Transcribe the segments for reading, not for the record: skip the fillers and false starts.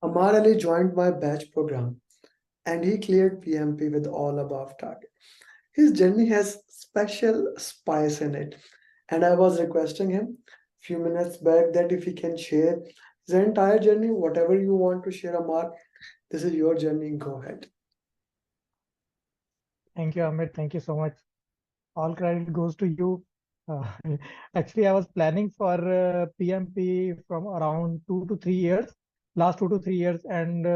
Ammar Ali joined my batch program and he cleared PMP with all above target. His journey has special spice in it, and I was requesting him few minutes back that if he can share his entire journey, whatever you want to share, Ammar, this is your journey. Go ahead. Thank you, Amit. Thank you so much. All credit goes to you. Uh, Actually, I was planning for PMP from around 2 to 3 years, last 2 to 3 years, and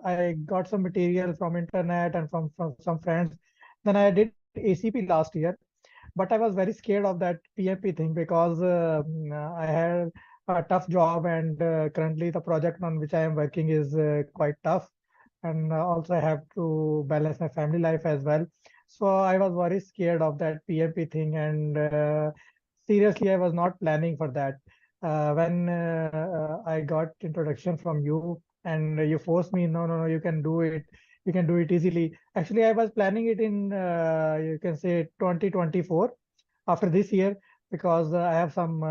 I got some material from internet and from some friends. Then I did ACP last year, but I was very scared of that PMP thing because I had a tough job, and currently the project on which I am working is quite tough, and also I have to balance my family life as well. So I was very scared of that PMP thing, and seriously, I was not planning for that. When I got introduction from you, and you forced me, no, no, no, you can do it. You can do it easily. Actually, I was planning it in, you can say, 2024, after this year, because I have some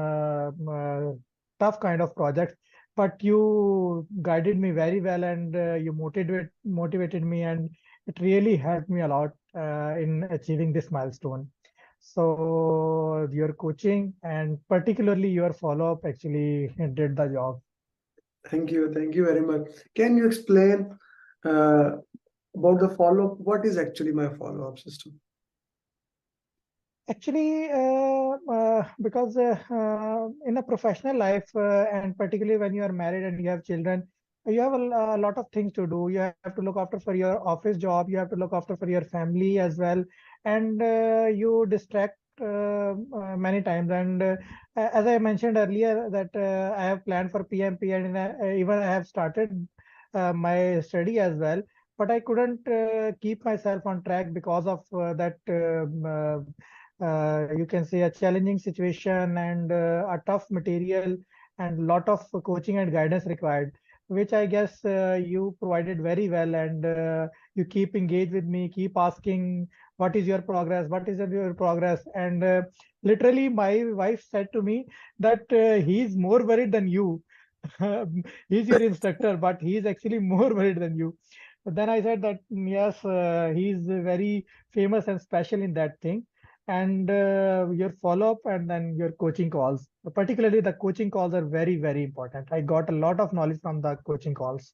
tough kind of projects. But you guided me very well, and you motivated me, and it really helped me a lot in achieving this milestone. So your coaching and particularly your follow-up actually did the job. Thank you very much. Can you explain uh, about the follow-up? What is actually my follow-up system? Actually, because in a professional life, and particularly when you are married and you have children, you have a lot of things to do. You have to look after for your office job. You have to look after for your family as well, and you distract many times. And as I mentioned earlier, that I have planned for PMP, and even I have started my study as well. But I couldn't keep myself on track because of that. You can say a challenging situation and a tough material and lot of coaching and guidance required, which I guess you provided very well, and you keep engaged with me, keep asking what is your progress, what is your progress, and literally my wife said to me that he's more worried than you. He's your instructor, but he's actually more worried than you. But then I said that yes, he's very famous and special in that thing. And your follow-up and then your coaching calls, particularly the coaching calls are very, very important. I got a lot of knowledge from the coaching calls.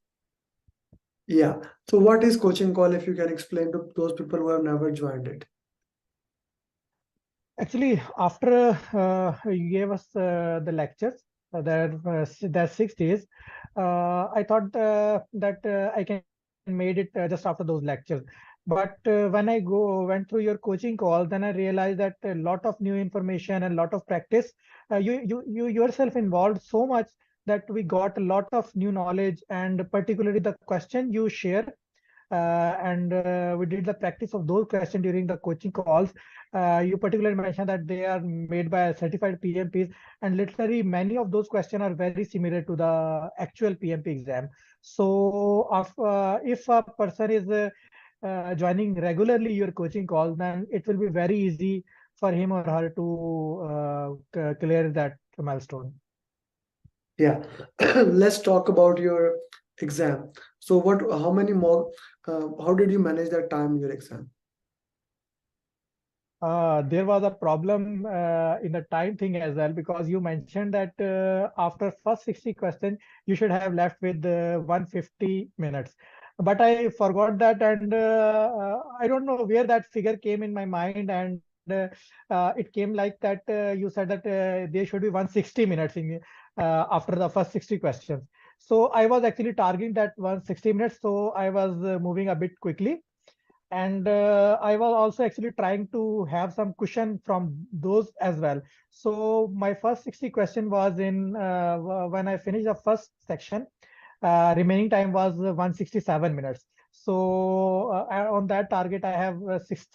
Yeah. So what is coaching call if you can explain to those people who have never joined it? Actually, after you gave us the lectures, that 6 days, I thought that I can made it just after those lectures. But when I went through your coaching call, then I realized that a lot of new information and lot of practice, you yourself involved so much that we got a lot of new knowledge, and particularly the question you share, and we did the practice of those questions during the coaching calls. You particularly mentioned that they are made by certified PMPs, and literally many of those questions are very similar to the actual PMP exam. So if a person is joining regularly your coaching calls, then it will be very easy for him or her to clear that milestone. Yeah. Let's talk about your exam. So how many more, how did you manage that time in your exam? There was a problem in the time thing as well, because you mentioned that after first 60 questions, you should have left with 150 minutes. But I forgot that, and I don't know where that figure came in my mind, and it came like that. You said that there should be 160 minutes in after the first 60 questions. So I was actually targeting that 160 minutes, so I was moving a bit quickly, and I was also actually trying to have some cushion from those as well. So my first 60 question was in when I finished the first section, remaining time was 167 minutes. So on that target, I have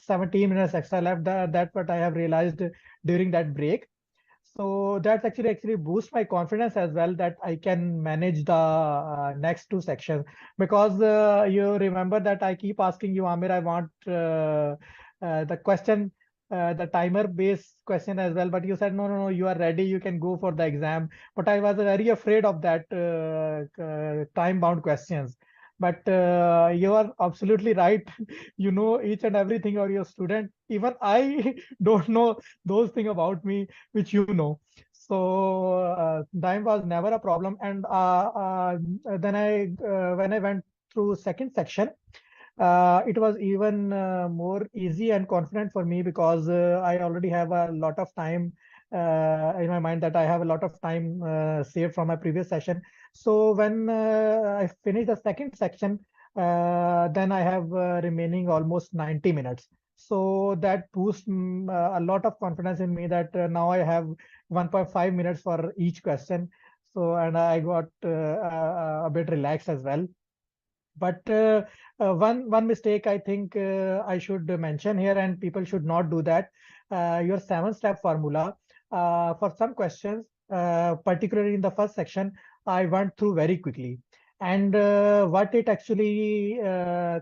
17 minutes extra left. That what I have realized during that break. So that's actually boost my confidence as well, that I can manage the next two sections, because you remember that I keep asking you, Amir, I want the question the timer based question as well, but you said no, no, no, you are ready, you can go for the exam. But I was very afraid of that time bound questions. But you are absolutely right. You know each and everything of your student. Even I don't know those things about me, which you know. So time was never a problem. And then when I went through second section, it was even more easy and confident for me because I already have a lot of time in my mind that I have a lot of time saved from my previous session. So when I finish the second section, then I have remaining almost 90 minutes. So that boosts a lot of confidence in me that now I have 1.5 minutes for each question. So, and I got a bit relaxed as well. But one mistake I think I should mention here, and people should not do that. Your seven-step formula for some questions, particularly in the first section, I went through very quickly. And what it actually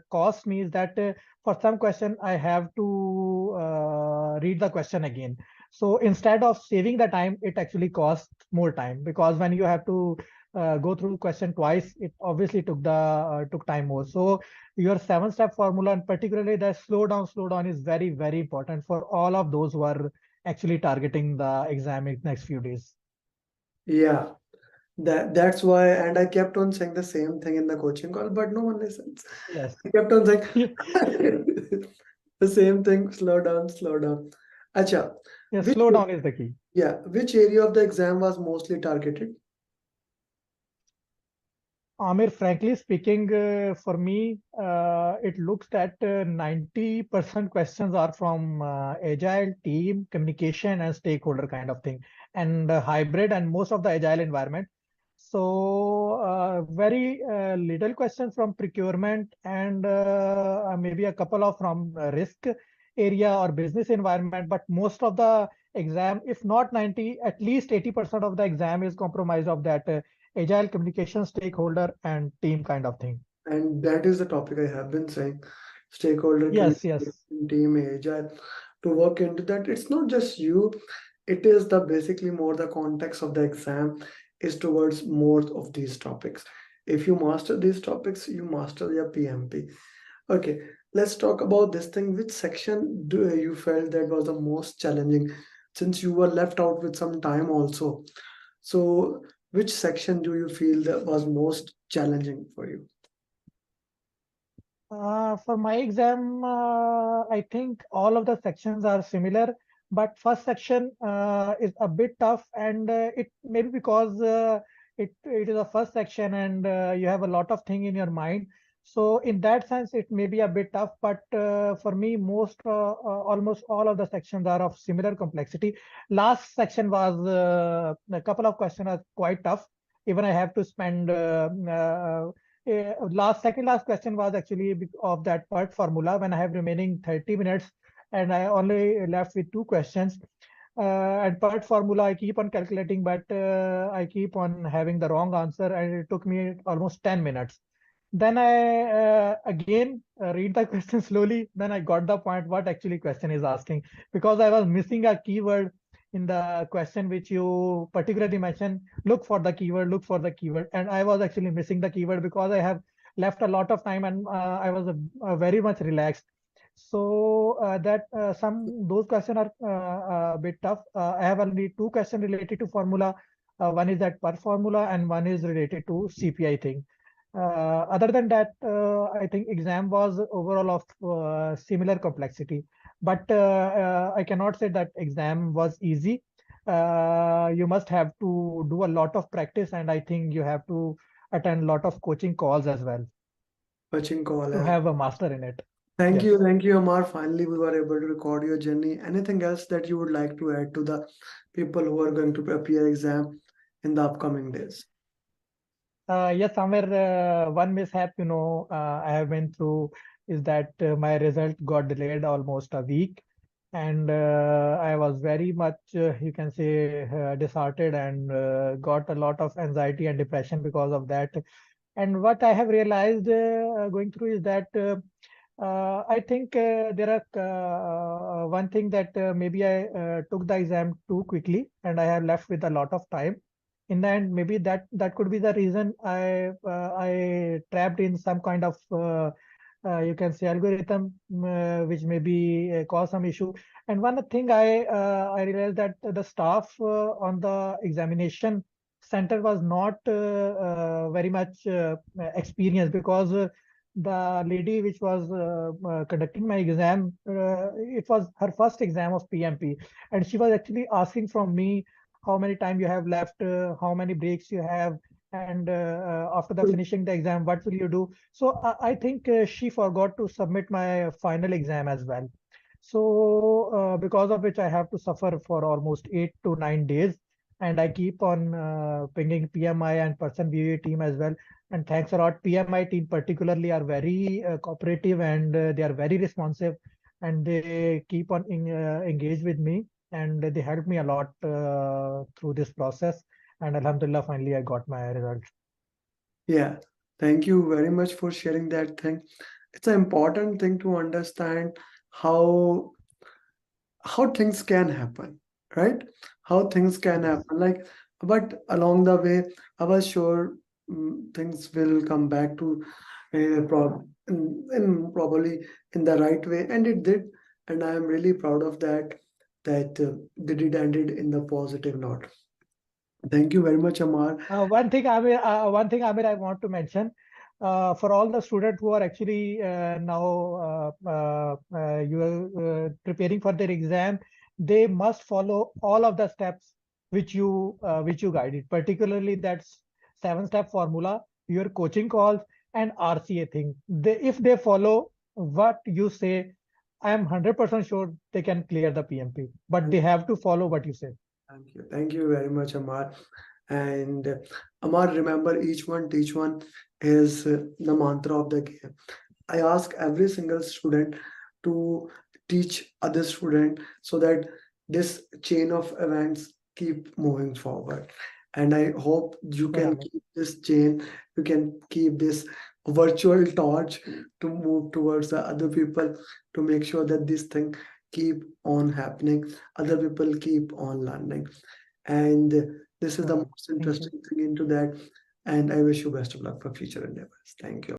cost me is that for some question I have to read the question again. So instead of saving the time, it actually costs more time, because when you have to go through question twice, it obviously took time more. So your seven-step formula, and particularly the slow down is very, very important for all of those who are actually targeting the exam in next few days. Yeah, that's why, and I kept on saying the same thing in the coaching call, but no one listens. Yes. I kept on saying the same thing, slow down, slow down. Acha, Yes, which slow down is the key. yeah, which area of the exam was mostly targeted? Amir, frankly speaking, for me, it looks that 90% questions are from agile, team, communication, and stakeholder kind of thing, and hybrid, and most of the agile environment. So, very little questions from procurement, and maybe a couple of from risk area or business environment. But most of the exam, if not 90, at least 80% of the exam is compromised of that. Agile, communication, stakeholder, and team kind of thing. And that is the topic I have been saying. Stakeholder Yes, yes. communication, team agile, to work into that. It's not just you, it is the basically more the context of the exam is towards more of these topics. If you master these topics, you master your PMP. Okay, let's talk about this thing. Which section do you felt that was the most challenging, since you were left out with some time also? So, which section do you feel that was most challenging for you? For my exam, I think all of the sections are similar, but first section is a bit tough, and it maybe because it is a first section, and you have a lot of thing in your mind. So in that sense, it may be a bit tough. But for me, almost all of the sections are of similar complexity. Last section was a couple of questions are quite tough. Even I have to spend second last question was actually of that part formula when I have remaining 30 minutes and I only left with two questions. And part formula, I keep on calculating, but I keep on having the wrong answer, and it took me almost 10 minutes. Then I again read the question slowly. Then I got the point what actually question is asking, because I was missing a keyword in the question which you particularly mentioned. Look for the keyword, look for the keyword, and I was actually missing the keyword because I have left a lot of time, and I was very much relaxed. So that some those questions are a bit tough. I have only two questions related to formula. One is that per formula, and one is related to CPI thing. Other than that, I think exam was overall of similar complexity. But I cannot say that exam was easy. You must have to do a lot of practice, and I think you have to attend a lot of coaching calls as well Coaching call to as have a master in it. Thank Yes. thank you, Amar. Finally, we were able to record your journey. Anything else that you would like to add to the people who are going to appear exam in the upcoming days? Yes, somewhere one mishap, I have been through is that my result got delayed almost a week, and I was very much, you can say, disheartened, and got a lot of anxiety and depression because of that. And what I have realized going through is that I think there are one thing that maybe I took the exam too quickly and I have left with a lot of time. In the end, maybe that could be the reason I trapped in some kind of you can say algorithm which maybe cause some issue. And one thing I realized that the staff on the examination center was not very much experienced because the lady which was conducting my exam, it was her first exam of PMP, and she was actually asking from me how many time you have left, how many breaks you have, and after the finishing the exam, what will you do? So I think she forgot to submit my final exam as well. So because of which I have to suffer for almost 8 to 9 days, and I keep on pinging PMI and person VA team as well. And thanks a lot. PMI team particularly are very cooperative and they are very responsive, and they keep on engaged with me, and they helped me a lot through this process. And Alhamdulillah, finally I got my result. Yeah, thank you very much for sharing that thing. It's an important thing to understand how how things can happen, right? How things can Yes. happen. Like, but along the way, I was sure things will come back to probably in the right way, and it did. And I am really proud of that. That they did ended in the positive note. Thank you very much, Ammar. One thing, Amir, I want to mention for all the students who are actually now you are preparing for their exam, they must follow all of the steps which you guided, particularly that's 7-step formula, your coaching calls, and RCA thing. If they follow what you say, I am 100% sure they can clear the PMP, but they have to follow what you say. Thank you. Thank you very much, Ammar. And Ammar, remember, each one teach one is the mantra of the game. I ask every single student to teach other student so that this chain of events keep moving forward. And I hope you Sure, can Amir. keep this chain, you can keep this virtual torch to move towards the other people to make sure that this thing keep on happening, other people keep on learning. And this is Sure, the Amir. most Thank you. interesting thing into that. And I wish you best of luck for future endeavors. Thank you.